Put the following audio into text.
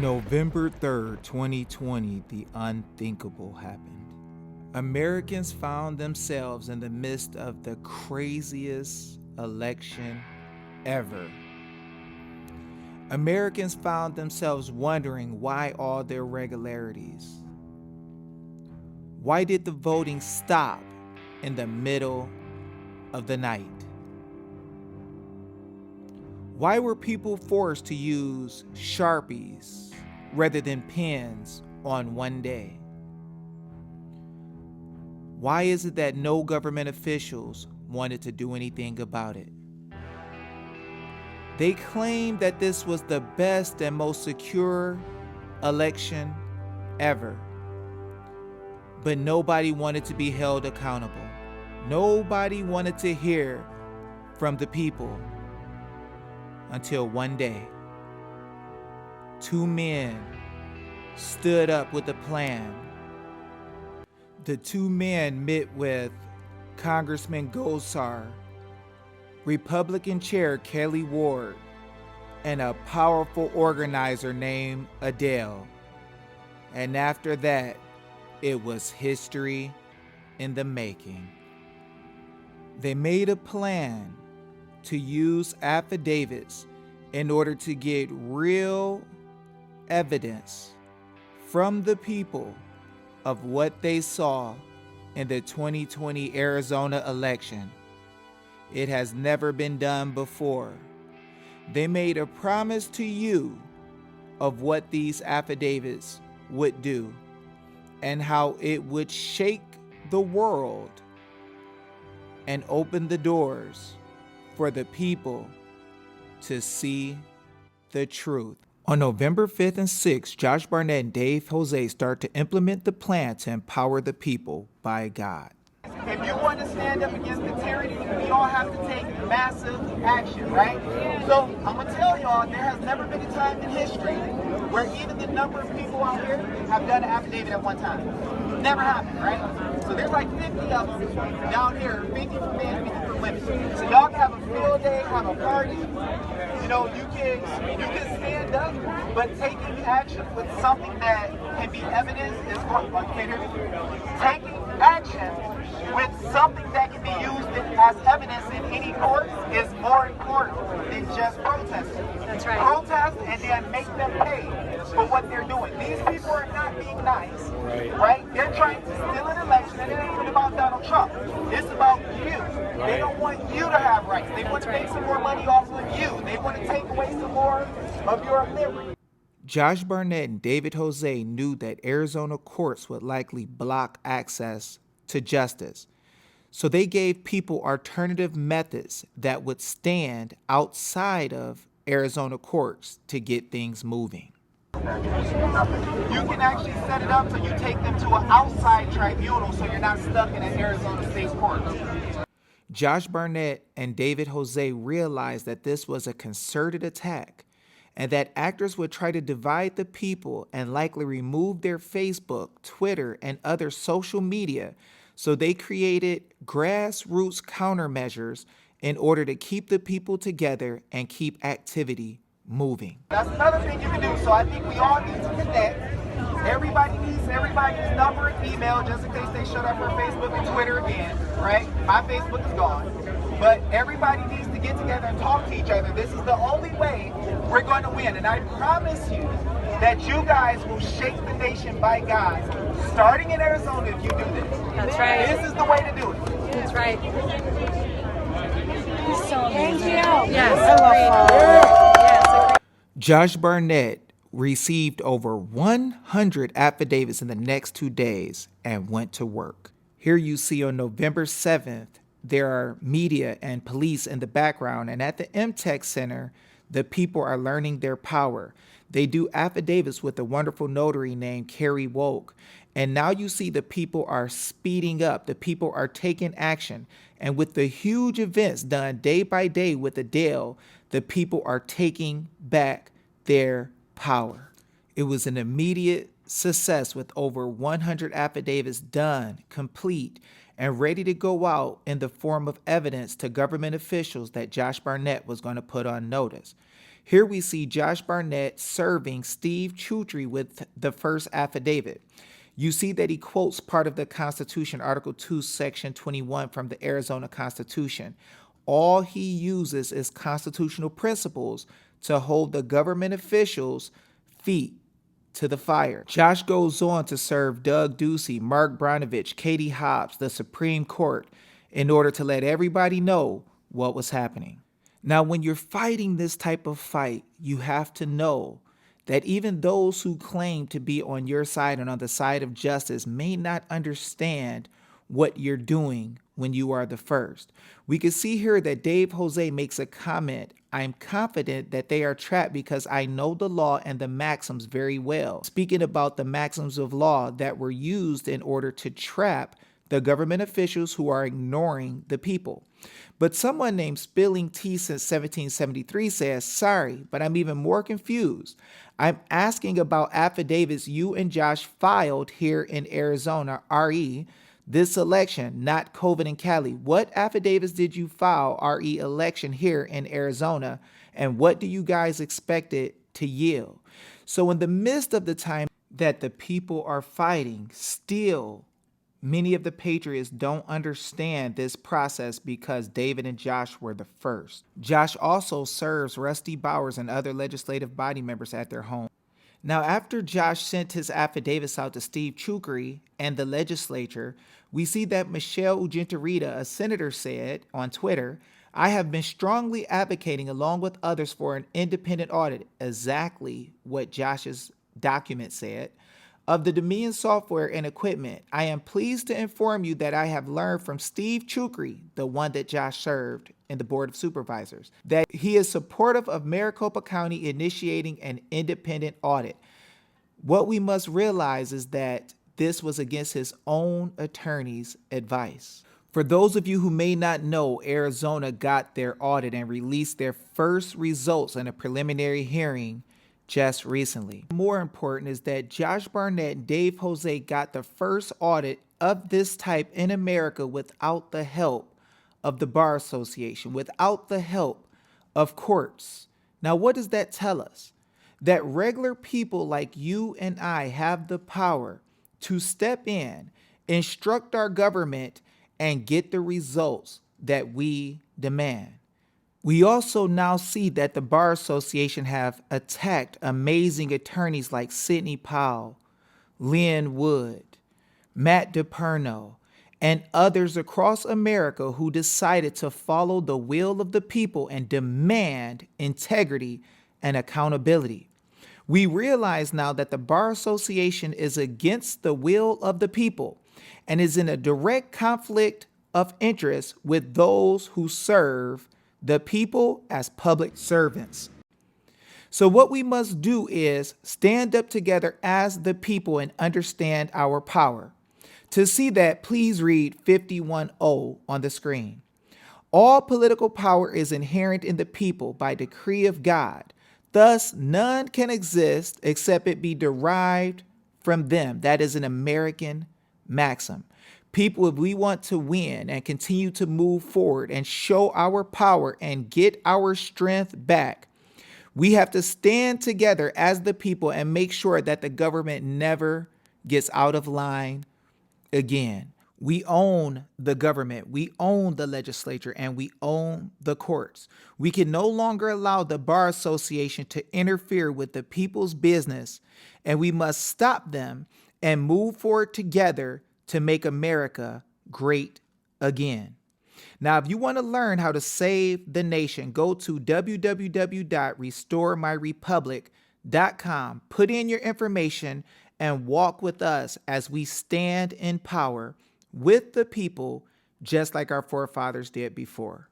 November 3rd, 2020, the unthinkable happened. Americans found themselves in the midst of the craziest election ever. Americans found themselves wondering why all the irregularities. Why did the voting stop in the middle of the night? Why were people forced to use Sharpies rather than pens on one day? Why is it that no government officials wanted to do anything about it? They claimed that this was the best and most secure election ever. But nobody wanted to be held accountable. Nobody wanted to hear from the people. Until one day, two men stood up with a plan. The two men met with Congressman Gosar, Republican Chair Kelly Ward, and a powerful organizer named Adele. And after that, it was history in the making. They made a plan to use affidavits in order to get real evidence from the people of what they saw in the 2020 Arizona election. It has never been done before. They made a promise to you of what these affidavits would do and how it would shake the world and open the doors for the people to see the truth. On November 5th and 6th, Josh Barnett and Dave Jose start to implement the plan to empower the people by God. If you want to stand up against the tyranny, we all have to take massive action, right? So I'm going to tell y'all, there has never been a time in history where even the number of people out here have done an affidavit at one time. Never happened, right? So there's like 50 of them down here, 50 for men, 50 for women. So y'all can have a field day, have a party. You know, you can stand up, but taking action with something that can be evidence is what? Taking action with something that can be used as evidence in any court is more important than just protesting. That's right. Protest and then make them pay for what they're doing. These people are not being nice, right? They're trying to steal an election, and it ain't even about Donald Trump. It's about you. They don't want you to have rights. They want to make some more money off of you. They want to take away some more of your liberty. Josh Barnett and David Jose knew that Arizona courts would likely block access to justice. So they gave people alternative methods that would stand outside of Arizona courts to get things moving. You can actually set it up so you take them to an outside tribunal so you're not stuck in an Arizona state court. Josh Barnett and David Jose realized that this was a concerted attack and that actors would try to divide the people and likely remove their Facebook, Twitter, and other social media. So they created grassroots countermeasures in order to keep the people together and keep activity moving. That's another thing you can do. So I think we all need to connect. Everybody needs everybody's number and email just in case they shut up for Facebook and Twitter again, right? My Facebook is gone. But everybody needs to get together and talk to each other. This is the only way we're going to win. And I promise you that you guys will shake the nation by God, starting in Arizona if you do this. That's right. This is the way to do it. That's right. So Thank you. yes, agreed. Yes, agreed. Josh Barnett received over 100 affidavits in the next 2 days and went to work. Here you see on November 7th, there are media and police in the background, and at the MTech Center, the people are learning their power. They do affidavits with a wonderful notary named Carrie Woke. And now you see the people are speeding up. The people are taking action. And with the huge events done day by day with Adele, the people are taking back their power. It was an immediate success with over 100 affidavits done, complete, and ready to go out in the form of evidence to government officials that Josh Barnett was going to put on notice. Here we see Josh Barnett serving Steve Chutry with the first affidavit. You see that he quotes part of the Constitution, Article 2, Section 21 from the Arizona Constitution. All he uses is constitutional principles to hold the government officials' feet to the fire. Josh goes on to serve Doug Ducey, Mark Brnovich, Katie Hobbs, the Supreme Court, in order to let everybody know what was happening. Now, when you're fighting this type of fight, you have to know that even those who claim to be on your side and on the side of justice may not understand what you're doing when you are the first. We can see here that Dave Jose makes a comment, "I'm confident that they are trapped because I know the law and the maxims very well." Speaking about the maxims of law that were used in order to trap the government officials who are ignoring the people. But someone named Spilling Tea since 1773 says, "Sorry, but I'm even more confused. I'm asking about affidavits you and Josh filed here in Arizona, RE, this election, not COVID and Cali. What affidavits did you file, RE election here in Arizona, and what do you guys expect it to yield?" So in the midst of the time that the people are fighting, still many of the patriots don't understand this process because David and Josh were the first. Josh also serves Rusty Bowers and other legislative body members at their home. Now, after Josh sent his affidavits out to Steve Chutry and the legislature, we see that Michelle Ujentarita, a senator, said on Twitter, "I have been strongly advocating along with others for an independent audit," exactly what Josh's document said, "of the Dominion software and equipment. I am pleased to inform you that I have learned from Steve Chutry," the one that Josh served in the Board of Supervisors, "that he is supportive of Maricopa County initiating an independent audit." What we must realize is that this was against his own attorney's advice. For those of you who may not know, Arizona got their audit and released their first results in a preliminary hearing just recently. More important is that Josh Barnett and Dave Jose got the first audit of this type in America without the help of the Bar Association, without the help of courts. Now, what does that tell us? That regular people like you and I have the power to step in, instruct our government, and get the results that we demand. We also now see that the Bar Association have attacked amazing attorneys like Sidney Powell, Lynn Wood, Matt DePerno, and others across America who decided to follow the will of the people and demand integrity and accountability. We realize now that the Bar Association is against the will of the people and is in a direct conflict of interest with those who serve the people as public servants. So what we must do is stand up together as the people and understand our power. To see that, please read 51:0 on the screen. "All political power is inherent in the people by decree of God. Thus, none can exist except it be derived from them." That is an American maxim. People, if we want to win and continue to move forward and show our power and get our strength back, we have to stand together as the people and make sure that the government never gets out of line again. We own the government, we own the legislature, and we own the courts. We can no longer allow the Bar Association to interfere with the people's business, and we must stop them and move forward together to make America great again. Now, if you want to learn how to save the nation, go to www.restoremyrepublic.com, put in your information, and walk with us as we stand in power with the people, just like our forefathers did before.